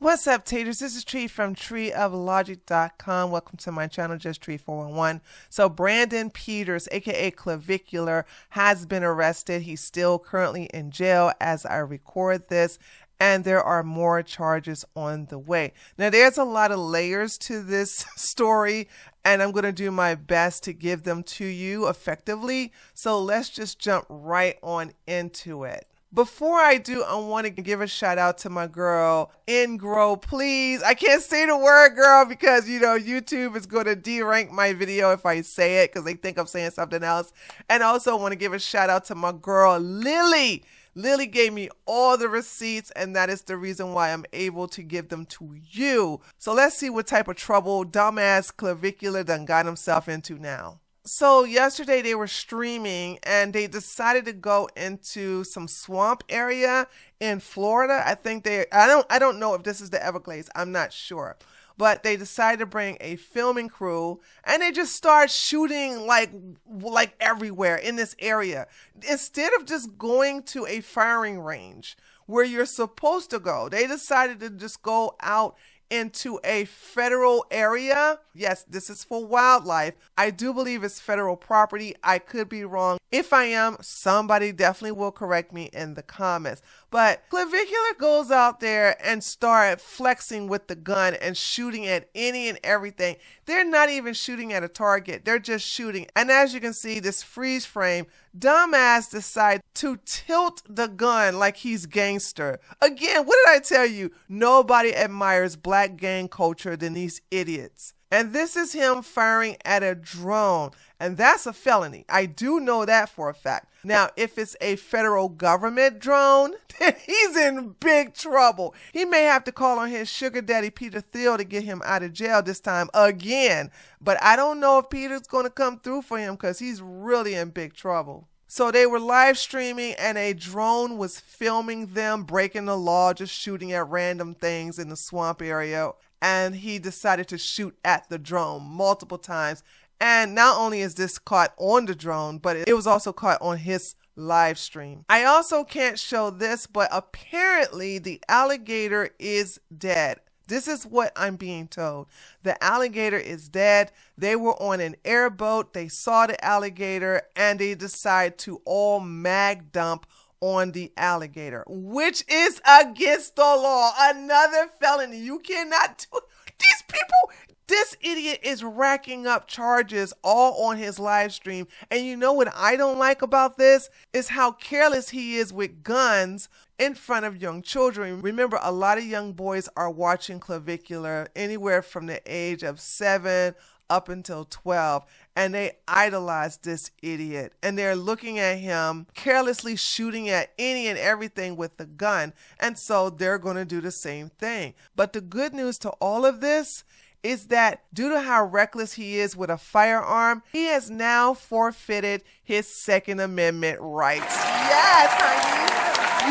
What's up, taters? This is Tree from treeoflogic.com. Welcome to my channel, Just Tree 411. So Brandon Peters, aka Clavicular, has been arrested. He's still currently in jail as I record this, and there are more charges on the way. Now, there's a lot of layers to this story, and I'm going to do my best to give them to you effectively. So let's just jump right on into it. Before I do, I want to give a shout out to my girl, Ingrow, please. I can't say the word girl because, YouTube is going to derank my video if I say it because they think I'm saying something else. And also want to give a shout out to my girl, Lily. Lily gave me all the receipts, and that is the reason why I'm able to give them to you. So let's see what type of trouble dumbass Clavicular done got himself into now. So yesterday they were streaming and they decided to go into some swamp area in Florida. I don't know if this is the Everglades. I'm not sure. But they decided to bring a filming crew and they just start shooting like everywhere in this area. Instead of just going to a firing range where you're supposed to go, they decided to just go out into a federal area. Yes, this is for wildlife. I do believe it's federal property. I could be wrong. If I am, somebody definitely will correct me in the comments. But Clavicular goes out there and start flexing with the gun and shooting at any and everything. They're not even shooting at a target. They're just shooting. And as you can see, this freeze frame, dumbass decide to tilt the gun like he's gangster. Again, what did I tell you? Nobody admires black gang culture than these idiots. And this is him firing at a drone. And that's a felony. I do know that for a fact. Now, if it's a federal government drone, then he's in big trouble. He may have to call on his sugar daddy, Peter Thiel, to get him out of jail this time again. But I don't know if Peter's going to come through for him because he's really in big trouble. So they were live streaming and a drone was filming them breaking the law, just shooting at random things in the swamp area. And he decided to shoot at the drone multiple times. And not only is this caught on the drone, but it was also caught on his live stream. I also can't show this, but apparently the alligator is dead. This is what I'm being told. The alligator is dead. They were on an airboat. They saw the alligator and they decide to all mag dump on the alligator, which is against the law. Another felony. You cannot do these people. This idiot is racking up charges all on his live stream. And you know what I don't like about this is how careless he is with guns in front of young children. Remember, a lot of young boys are watching Clavicular anywhere from the age of 7 up until 12. And they idolize this idiot. And they're looking at him carelessly shooting at any and everything with the gun. And so they're going to do the same thing. But the good news to all of this is that due to how reckless he is with a firearm, he has now forfeited his Second Amendment rights. Yes, honey.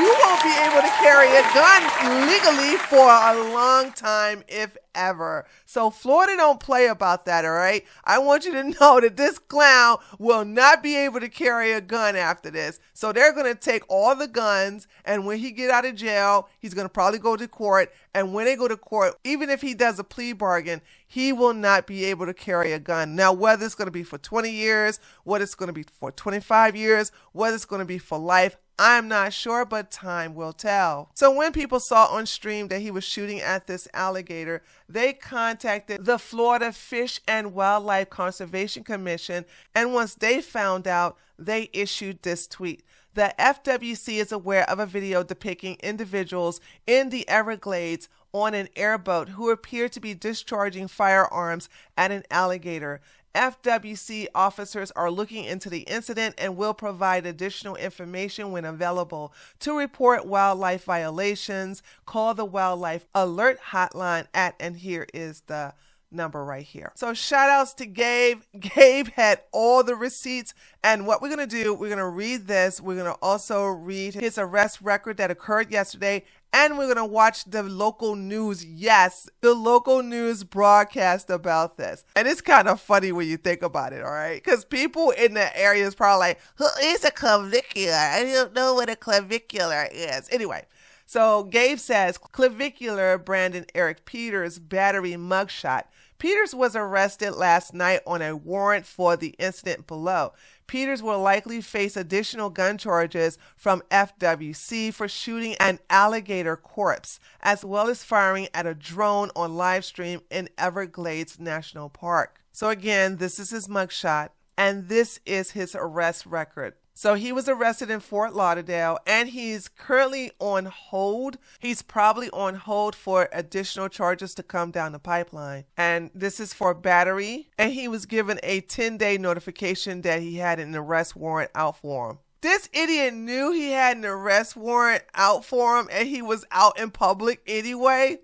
You won't be able to carry a gun legally for a long time, if ever. So Florida don't play about that, all right? I want you to know that this clown will not be able to carry a gun after this. So they're going to take all the guns, and when he get out of jail, he's going to probably go to court. And when they go to court, even if he does a plea bargain, he will not be able to carry a gun. Now, whether it's going to be for 20 years, whether it's going to be for 25 years, whether it's going to be for life, I'm not sure, but time will tell. So when people saw on stream that he was shooting at this alligator, they contacted the Florida Fish and Wildlife Conservation Commission. And once they found out, they issued this tweet. The FWC is aware of a video depicting individuals in the Everglades on an airboat who appear to be discharging firearms at an alligator. FWC officers are looking into the incident and will provide additional information when available. To report wildlife violations, call the Wildlife Alert Hotline and here is the number right here. So shout outs to Gabe. Gabe had all the receipts, and what we're going to do, we're going to read this. We're going to also read his arrest record that occurred yesterday, and we're going to watch the local news. Yes, the local news broadcast about this. And it's kind of funny when you think about it, all right? Because people in the area is probably like, who is a clavicular? I don't know what a clavicular is. Anyway, So Gabe says, Clavicular Brandon Eric Peters battery mugshot. Peters was arrested last night on a warrant for the incident below. Peters will likely face additional gun charges from FWC for shooting an alligator corpse, as well as firing at a drone on live stream in Everglades National Park. So again, this is his mugshot, and this is his arrest record. So he was arrested in Fort Lauderdale, and he's currently on hold. He's probably on hold for additional charges to come down the pipeline. And this is for battery, and he was given a 10-day notification that he had an arrest warrant out for him. This idiot knew he had an arrest warrant out for him, and he was out in public anyway.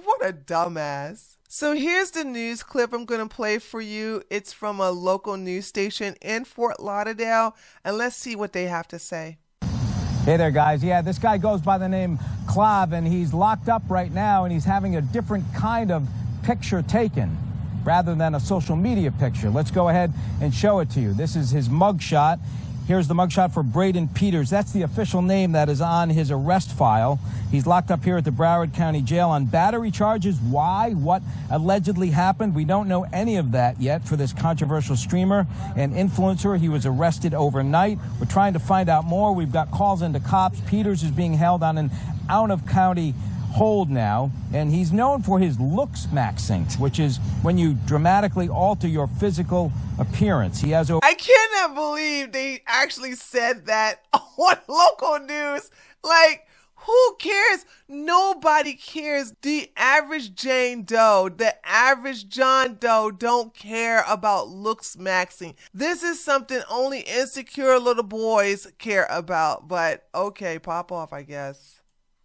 What a dumbass. So here's the news clip I'm going to play for you. It's from a local news station in Fort Lauderdale, and let's see what they have to say. Hey there, guys. Yeah, this guy goes by the name Clav, and he's locked up right now, and he's having a different kind of picture taken rather than a social media picture. Let's go ahead and show it to you. This is his mugshot. Here's the mugshot for Braden Peters. That's the official name that is on his arrest file. He's locked up here at the Broward County Jail on battery charges. Why? What allegedly happened? We don't know any of that yet for this controversial streamer and influencer. He was arrested overnight. We're trying to find out more. We've got calls into cops. Peters is being held on an out-of-county hold now, and he's known for his looks maxing, which is when you dramatically alter your physical appearance. He has I cannot believe they actually said that on local news. Like, who cares? Nobody cares. The average Jane Doe, the average John Doe don't care about looks maxing. This is something only insecure little boys care about. But okay, pop off, I guess.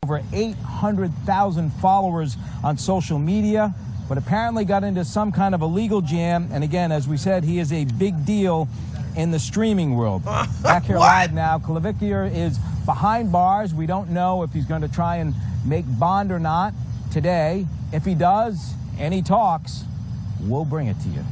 Over 800,000 followers on social media, but apparently got into some kind of a legal jam. And again, as we said, he is a big deal in the streaming world. Back here live now, Clavicular is behind bars. We don't know if he's going to try and make bond or not today. If he does, and he talks, we'll bring it to you.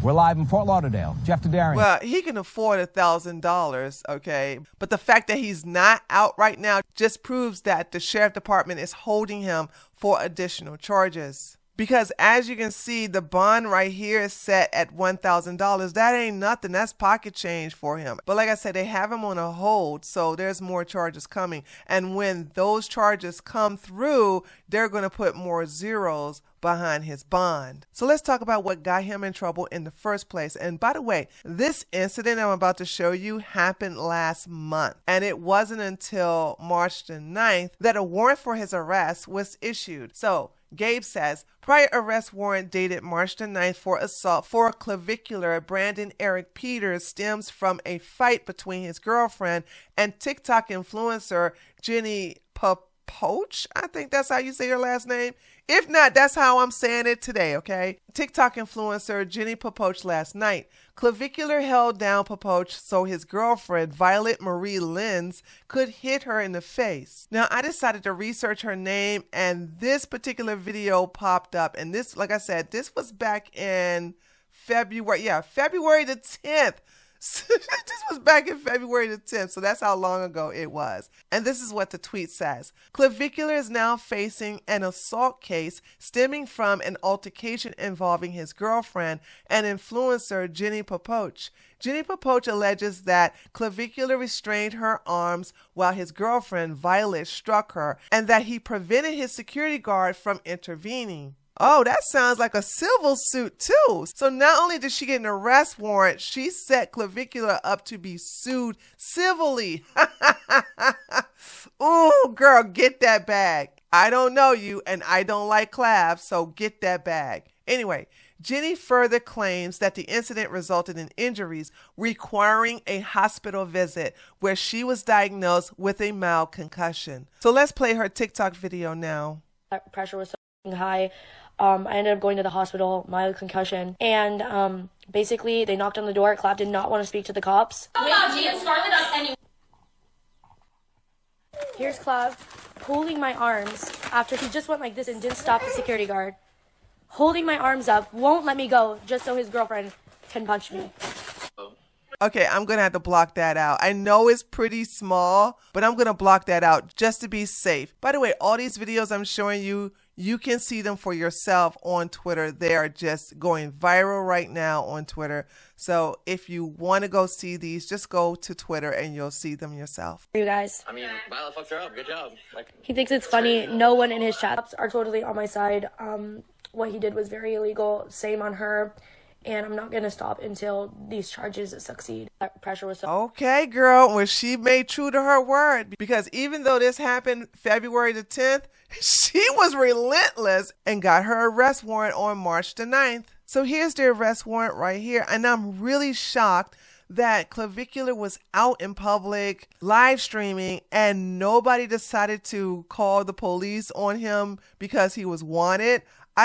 We're live in Fort Lauderdale. Jeff Dedarian. Well, he can afford $1,000, okay? But the fact that he's not out right now just proves that the sheriff department is holding him for additional charges. Because as you can see, the bond right here is set at $1,000. That ain't nothing. That's pocket change for him. But like I said, they have him on a hold, so there's more charges coming. And when those charges come through, they're going to put more zeros behind his bond. So let's talk about what got him in trouble in the first place. And by the way, this incident I'm about to show you happened last month. And it wasn't until March the 9th that a warrant for his arrest was issued. So Gabe says, prior arrest warrant dated March the 9th for assault for Clavicular Brandon Eric Peters stems from a fight between his girlfriend and TikTok influencer Jenny Popoch. I think that's how you say her last name. If not, that's how I'm saying it today, okay? TikTok influencer Jenny Popoch last night. Clavicular held down Popoch so his girlfriend, Violet Marie Lenz, could hit her in the face. Now, I decided to research her name, and this particular video popped up. And this, like I said, this was back in February. Yeah, February the 10th. This was back in February the 10th, so that's how long ago it was. And this is what the tweet says. Clavicular is now facing an assault case stemming from an altercation involving his girlfriend and influencer Jenny Popoch. Jenny Popoch alleges that Clavicular restrained her arms while his girlfriend Violet struck her, and that he prevented his security guard from intervening. Oh, that sounds like a civil suit too. So not only did she get an arrest warrant, she set Clavicular up to be sued civilly. Ooh, girl, get that bag. I don't know you and I don't like Clav, so get that bag. Anyway, Jenny further claims that the incident resulted in injuries requiring a hospital visit where she was diagnosed with a mild concussion. So let's play her TikTok video now. Pressure was so high. I ended up going to the hospital, mild concussion, and basically they knocked on the door. Clav did not want to speak to the cops. Here's Clav holding my arms after he just went like this and didn't stop the security guard. Holding my arms up, won't let me go just so his girlfriend can punch me. Okay, I'm going to have to block that out. I know it's pretty small, but I'm going to block that out just to be safe. By the way, all these videos I'm showing you, you can see them for yourself on Twitter. They are just going viral right now on Twitter. So if you want to go see these, just go to Twitter and you'll see them yourself. You guys. I mean, Violet fucked her up. Good job. He thinks it's funny. No one in his chats are totally on my side. What he did was very illegal. Same on her. And I'm not going to stop until these charges succeed. That pressure was so... Okay, girl. Well, she made true to her word, because even though this happened February the 10th, she was relentless and got her arrest warrant on March the 9th. So here's the arrest warrant right here. And I'm really shocked that Clavicular was out in public live streaming and nobody decided to call the police on him because he was wanted.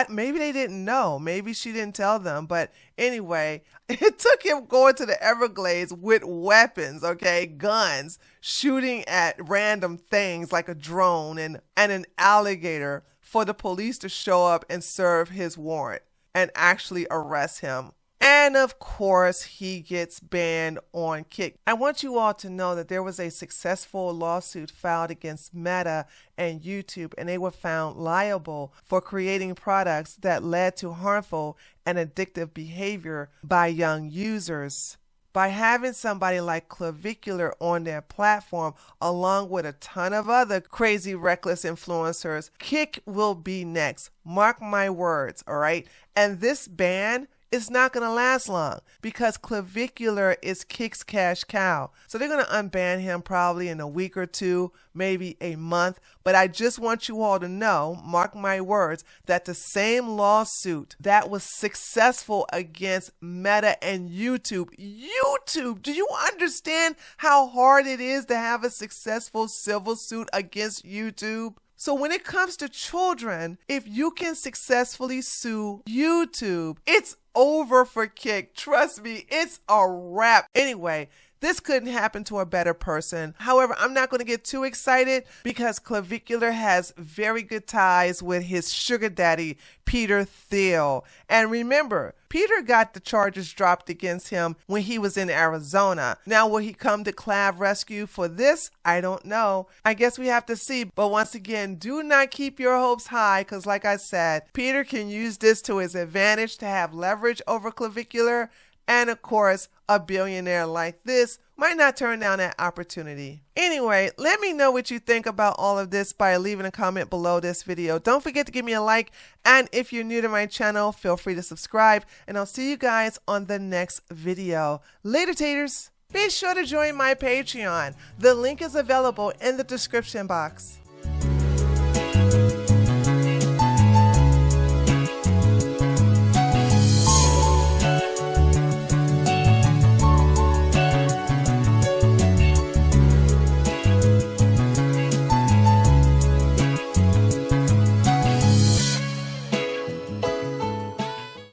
Maybe they didn't know. Maybe she didn't tell them. But anyway, it took him going to the Everglades with weapons, okay, guns, shooting at random things like a drone and an alligator for the police to show up and serve his warrant and actually arrest him. And of course, he gets banned on Kick. I want you all to know that there was a successful lawsuit filed against Meta and YouTube, and they were found liable for creating products that led to harmful and addictive behavior by young users. By having somebody like Clavicular on their platform, along with a ton of other crazy, reckless influencers, Kick will be next. Mark my words, all right? And this ban, it's not going to last long because Clavicular is Kick's cash cow. So they're going to unban him probably in a week or two, maybe a month. But I just want you all to know, mark my words, that the same lawsuit that was successful against Meta and YouTube, do you understand how hard it is to have a successful civil suit against YouTube? So when it comes to children, if you can successfully sue YouTube, it's over for Kick. Trust me, it's a wrap. Anyway, this couldn't happen to a better person. However, I'm not going to get too excited because Clavicular has very good ties with his sugar daddy, Peter Thiel. And remember, Peter got the charges dropped against him when he was in Arizona. Now, will he come to Clav Rescue for this? I don't know. I guess we have to see. But once again, do not keep your hopes high because, like I said, Peter can use this to his advantage to have leverage over Clavicular. And of course, a billionaire like this might not turn down that opportunity. Anyway, let me know what you think about all of this by leaving a comment below this video. Don't forget to give me a like. And if you're new to my channel, feel free to subscribe. And I'll see you guys on the next video. Later, taters. Be sure to join my Patreon. The link is available in the description box.